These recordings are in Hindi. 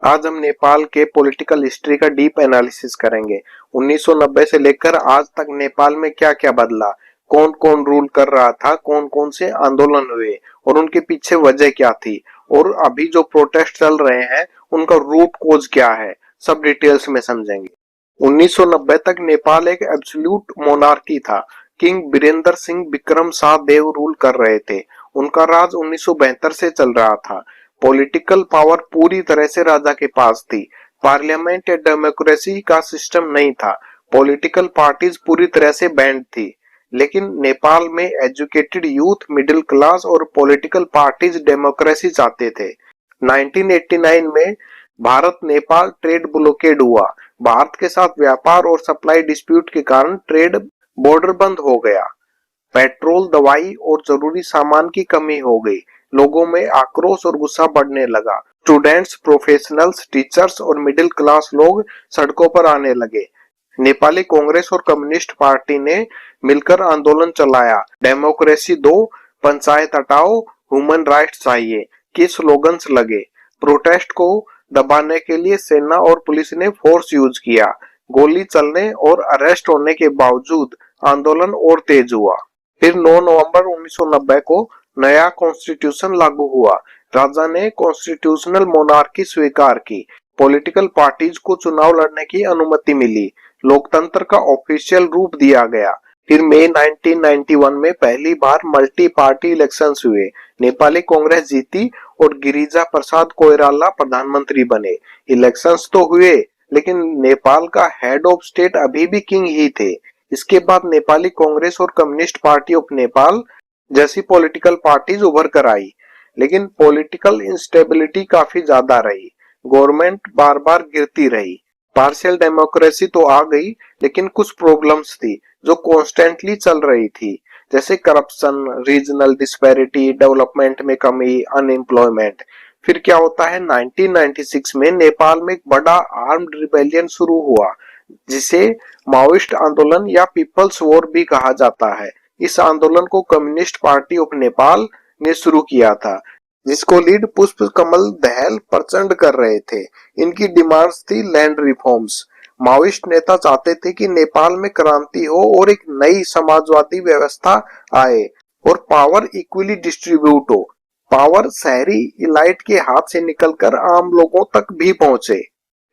आज हम नेपाल के पॉलिटिकल हिस्ट्री का डीप एनालिसिस करेंगे। 1990 से लेकर आज तक नेपाल में क्या-क्या बदला, कौन-कौन रूल कर रहा था, कौन-कौन से आंदोलन हुए और उनके पीछे वजह क्या थी और अभी जो प्रोटेस्ट चल रहे हैं उनका रूट कॉज क्या है, सब डिटेल्स में समझेंगे। 1990 तक नेपाल एक एब्सोल्यूट मोनार्की था। किंग बीरेंद्र सिंह विक्रम शाह देव रूल कर रहे थे। उनका राज 1972 से चल रहा था। पॉलिटिकल पावर पूरी तरह से राजा के पास थी। पार्लियामेंट या डेमोक्रेसी का सिस्टम नहीं था। पॉलिटिकल पार्टीज पूरी तरह से बैंड थी। लेकिन नेपाल में एजुकेटेड यूथ, मिडिल क्लास और पॉलिटिकल पार्टीज डेमोक्रेसी चाहते थे। 1989 में भारत नेपाल ट्रेड ब्लॉकेड हुआ। भारत के साथ व्यापार और सप्लाई डिस्प्यूट के कारण ट्रेड बॉर्डर बंद हो गया। पेट्रोल, दवाई और जरूरी सामान की कमी हो गई। लोगों में आक्रोश और गुस्सा बढ़ने लगा। स्टूडेंट्स, प्रोफेशनल्स, टीचर्स और मिडिल क्लास लोग सड़कों पर आने लगे। नेपाली कांग्रेस और कम्युनिस्ट पार्टी ने मिलकर आंदोलन चलाया। डेमोक्रेसी दो, पंचायत हटाओ, ह्यूमन राइट्स चाहिए के स्लोगन्स लगे। प्रोटेस्ट को दबाने के लिए सेना और पुलिस ने फोर्स यूज किया। गोली चलने और अरेस्ट होने के बावजूद आंदोलन और तेज हुआ। फिर 9 नवंबर 1990 को नया कॉन्स्टिट्यूशन लागू हुआ। राजा ने कॉन्स्टिट्यूशनल मोनार्की स्वीकार की। पॉलिटिकल पार्टीज को चुनाव लड़ने की अनुमति मिली। लोकतंत्र का ऑफिशियल रूप दिया गया। फिर मई 1991 में पहली बार मल्टी पार्टी इलेक्शंस हुए। नेपाली कांग्रेस जीती और गिरिजा प्रसाद कोइराला प्रधानमंत्री बने। इलेक्शंस तो हुए, लेकिन नेपाल का हेड ऑफ स्टेट अभी भी किंग ही थे। इसके बाद नेपाली कांग्रेस और कम्युनिस्ट पार्टी ऑफ नेपाल जैसी पॉलिटिकल पार्टीज उभर कर आई, लेकिन पॉलिटिकल इंस्टेबिलिटी काफी ज्यादा रही। गवर्नमेंट बार बार गिरती रही। पार्शियल डेमोक्रेसी तो आ गई, लेकिन कुछ प्रॉब्लम्स थी जो कॉन्स्टेंटली चल रही थी, जैसे करप्शन, रीजनल डिस्पैरिटी, डेवलपमेंट में कमी, अनएम्प्लॉयमेंट। फिर क्या होता है, 1996 में नेपाल में एक बड़ा आर्म्ड रिबेलियन शुरू हुआ, जिसे माओइस्ट आंदोलन या पीपल्स वॉर भी कहा जाता है। इस आंदोलन को कम्युनिस्ट पार्टी ऑफ नेपाल ने शुरू किया था, जिसको लीड पुष्प कमल दहल प्रचंड कर रहे थे। इनकी डिमांड्स थी लैंड रिफॉर्म्स। माओइस्ट नेता चाहते थे कि नेपाल में क्रांति हो और एक नई समाजवादी व्यवस्था आए और पावर इक्वली डिस्ट्रीब्यूट हो। पावर शहरी इलाइट के हाथ से निकलकर आम लोगों तक भी पहुंचे।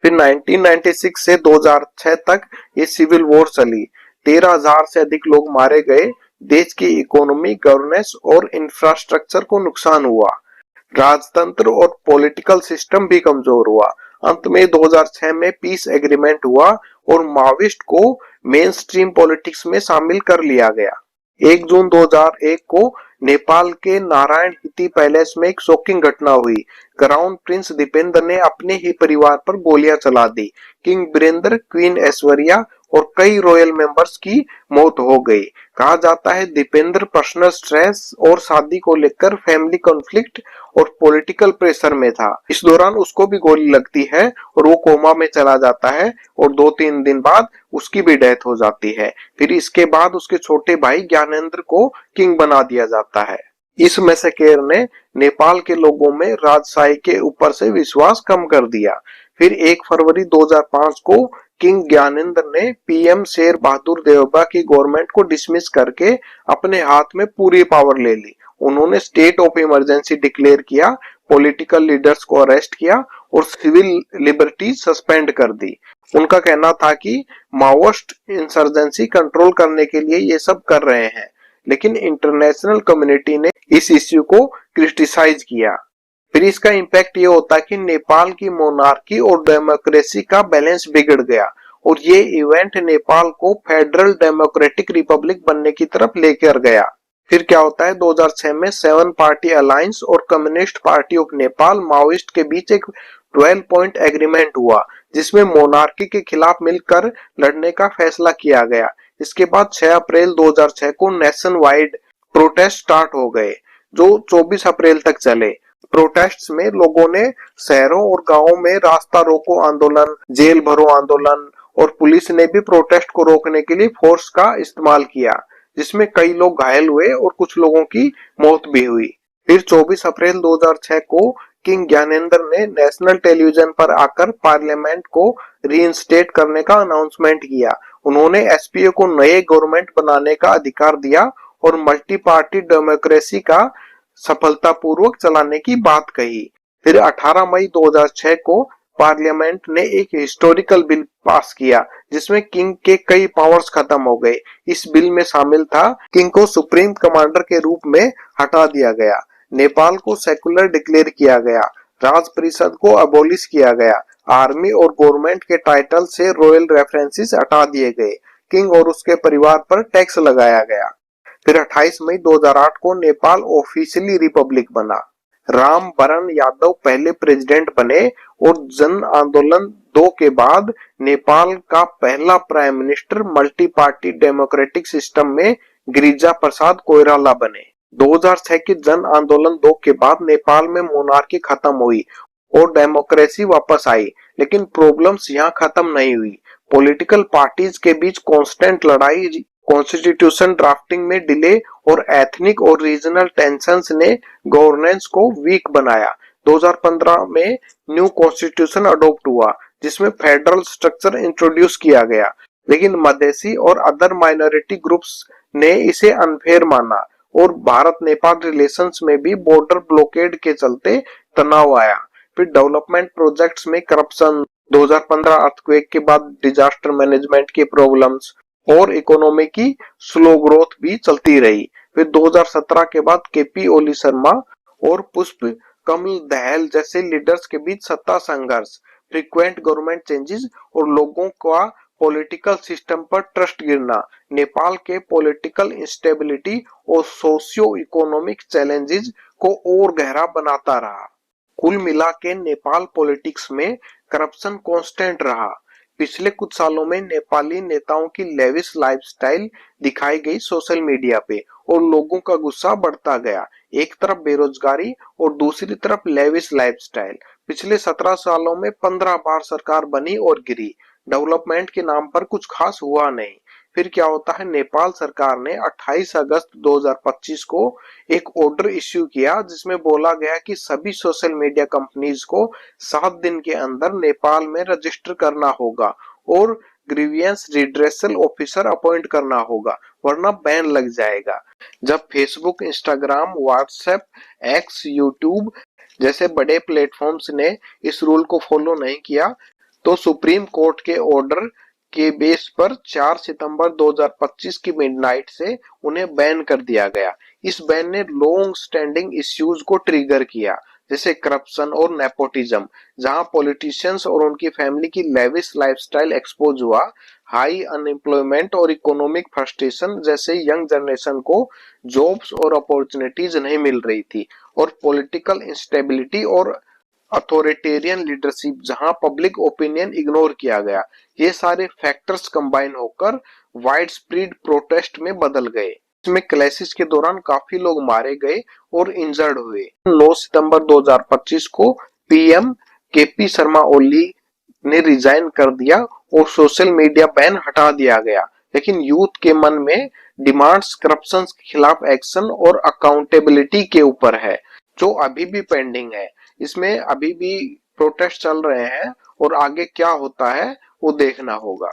फिर 1996 से 2006 तक ये सिविल वॉर चली। 13,000 से अधिक लोग मारे गए। देश की इकोनॉमी, गवर्नेंस और इंफ्रास्ट्रक्चर को नुकसान हुआ। राजतंत्र और पॉलिटिकल सिस्टम भी कमजोर हुआ। अंत में 2006 में पीस एग्रीमेंट हुआ और माओइस्ट को मेन स्ट्रीम पॉलिटिक्स में शामिल कर लिया गया। 1 जून 2001 को नेपाल के नारायण हिती पैलेस में एक शॉकिंग घटना हुई। क्राउन प्रिंस दीपेंद्र ने अपने ही परिवार पर गोलियां चला दी। किंग बीरेंद्र, क्वीन ऐश्वर्या और कई रॉयल मेंबर्स की मौत हो गई। कहा जाता है दीपेंद्र पर्सनल स्ट्रेस और शादी को लेकर फैमिली कॉन्फ्लिक्ट और पॉलिटिकल प्रेशर में था। इस दौरान उसको भी गोली लगती है और वो कोमा में चला जाता है और 2-3 दिन बाद उसकी भी डेथ हो जाती है। फिर इसके बाद उसके छोटे भाई ज्ञानेंद्र को किंग बना दिया जाता है। इस मैसेकेर ने नेपाल के लोगों में राजशाही के ऊपर से विश्वास कम कर दिया। फिर 1 फरवरी 2005 को किंग ज्ञानेंद्र ने पीएम शेर बहादुर देवबा की गवर्नमेंट को डिसमिस करके अपने हाथ में पूरी पावर ले ली। उन्होंने स्टेट ऑफ इमरजेंसी डिक्लेयर किया, पॉलिटिकल लीडर्स को अरेस्ट किया और सिविल लिबर्टी सस्पेंड कर दी। उनका कहना था कि माओइस्ट इंसर्जेंसी कंट्रोल करने के लिए ये सब कर रहे हैं, लेकिन इंटरनेशनल कम्युनिटी ने इस इश्यू को क्रिटिसाइज किया। फिर इसका इम्पैक्ट ये होता है कि नेपाल की मोनार्की और डेमोक्रेसी का बैलेंस बिगड़ गया और ये इवेंट नेपाल को फेडरल डेमोक्रेटिक रिपब्लिक बनने की तरफ लेकर गया। फिर क्या होता है, 2006 में 7 पार्टी अलायंस और communist party of Nepal Maoist के बीच एक 12 पॉइंट एग्रीमेंट हुआ, जिसमें मोनार्की के खिलाफ मिलकर लड़ने का फैसला किया गया। इसके बाद 6 अप्रैल 2006 को नेशन वाइड प्रोटेस्ट स्टार्ट हो गए, जो 24 अप्रैल तक चले। प्रोटेस्ट्स में लोगों ने शहरों और गांवों में रास्ता रोको आंदोलन, जेल भरो आंदोलन और पुलिस ने भी प्रोटेस्ट को रोकने के लिए फोर्स का इस्तेमाल किया, जिसमें कई लोग घायल हुए और कुछ लोगों की मौत भी हुई। फिर 24 अप्रैल 2006 को किंग ज्ञानेंद्र ने नेशनल टेलीविजन पर आकर पार्लियामेंट को रीइंस्टेट करने का अनाउंसमेंट किया। उन्होंने एसपीओ को नए गवर्नमेंट बनाने का अधिकार दिया और मल्टी पार्टी डेमोक्रेसी का सफलतापूर्वक चलाने की बात कही। फिर 18 मई 2006 को पार्लियामेंट ने एक हिस्टोरिकल बिल पास किया जिसमें किंग के कई पावर्स खत्म हो गए। इस बिल में शामिल था किंग को सुप्रीम कमांडर के रूप में हटा दिया गया, नेपाल को सेकुलर डिक्लेयर किया गया, राज परिषद को अबोलिश किया गया, आर्मी और गवर्नमेंट के टाइटल से रॉयल रेफरेंसेस हटा दिए गए, किंग और उसके परिवार पर टैक्स लगाया गया। फिर 28 मई 2008 को नेपाल ऑफिशियली रिपब्लिक बना। राम बरन यादव पहले प्रेसिडेंट बने और जन आंदोलन 2 के बाद नेपाल का पहला prime minister multi party democratic system में गिरिजा प्रसाद कोइराला बने। 2006 के जन आंदोलन 2 के बाद नेपाल में मोनार्की खत्म हुई और डेमोक्रेसी वापस आई, लेकिन प्रॉब्लम्स यहाँ खत्म नहीं हुई। पॉलिटिकल पार्टीज के बीच कांस्टेंट लड़ाई, कॉन्स्टिट्यूशन ड्राफ्टिंग में डिले और एथनिक और रीजनल टेंशंस ने गवर्नेंस को वीक बनाया। 2015 में न्यू कॉन्स्टिट्यूशन अडॉप्ट हुआ जिसमें फेडरल स्ट्रक्चर इंट्रोड्यूस किया गया, लेकिन मधेसी और अदर माइनॉरिटी ग्रुप्स ने इसे अनफेयर माना और भारत नेपाल रिलेशंस में भी बॉर्डर ब्लॉकेड के चलते तनाव आया। फिर डेवलपमेंट प्रोजेक्ट्स में करप्शन, 2015 अर्थक्वेक के बाद डिजास्टर मैनेजमेंट की प्रॉब्लम्स और इकोनॉमी की स्लो ग्रोथ भी चलती रही। फिर 2017 के बाद केपी ओली शर्मा और पुष्प कमल दहल जैसे लीडर्स के बीच सत्ता संघर्ष, फ्रीक्वेंट गवर्नमेंट चेंजेस और लोगों का पॉलिटिकल सिस्टम पर ट्रस्ट गिरना नेपाल के पॉलिटिकल इंस्टेबिलिटी और सोशियो इकोनॉमिक चैलेंजेस को और गहरा बनाता रहा। कुल मिला के नेपाल पॉलिटिक्स में करप्शन कांस्टेंट रहा। पिछले कुछ सालों में नेपाली नेताओं की लेविश लाइफस्टाइल दिखाई गई सोशल मीडिया पे और लोगों का गुस्सा बढ़ता गया। एक तरफ बेरोजगारी और दूसरी तरफ लेविश लाइफस्टाइल। पिछले 17 सालों में 15 बार सरकार बनी और गिरी। डेवलपमेंट के नाम पर कुछ खास हुआ नहीं। फिर क्या होता है, नेपाल सरकार ने 28 अगस्त 2025 को एक ऑर्डर इश्यू किया जिसमें बोला गया कि सभी सोशल मीडिया कंपनीज को 7 दिन के अंदर नेपाल में रजिस्टर करना होगा और ग्रीवियंस रिड्रेसल ऑफिसर अपॉइंट करना होगा, वरना बैन लग जाएगा। जब Facebook, Instagram, WhatsApp, x, YouTube जैसे बड़े प्लेटफॉर्म्स ने इस रूल को फॉलो नहीं किया तो सुप्रीम कोर्ट के ऑर्डर के बेस पर 4 सितंबर 2025 की मिडनाइट से उन्हें बैन कर दिया गया। इस बैन ने लॉन्ग स्टैंडिंग इश्यूज को ट्रिगर किया, जैसे करप्शन और नेपोटिज्म, जहां पॉलिटिशियंस और उनकी फैमिली की लेविश लाइफस्टाइल एक्सपोज हुआ। हाई अनएम्प्लॉयमेंट और इकोनॉमिक फ्रस्ट्रेशन, जैसे यंग जनरेशन को जॉब्स और अपॉर्चुनिटीज नहीं मिल रही थी, और पॉलिटिकल इंस्टेबिलिटी और अथॉरिटेरियन लीडरशिप, जहां पब्लिक ओपिनियन इग्नोर किया गया। ये सारे फैक्टर्स कंबाइन होकर वाइड स्प्रेड प्रोटेस्ट में बदल गए। इसमें क्लैशेस के दौरान काफी लोग मारे गए और इंजर्ड हुए। 9 सितंबर 2025 को पीएम केपी शर्मा ओली ने रिजाइन कर दिया और सोशल मीडिया बैन हटा दिया गया, लेकिन यूथ के मन में डिमांड्स करप्शन के खिलाफ एक्शन और अकाउंटेबिलिटी के ऊपर है, जो अभी भी पेंडिंग है। इसमें अभी भी प्रोटेस्ट चल रहे हैं और आगे क्या होता है वो देखना होगा।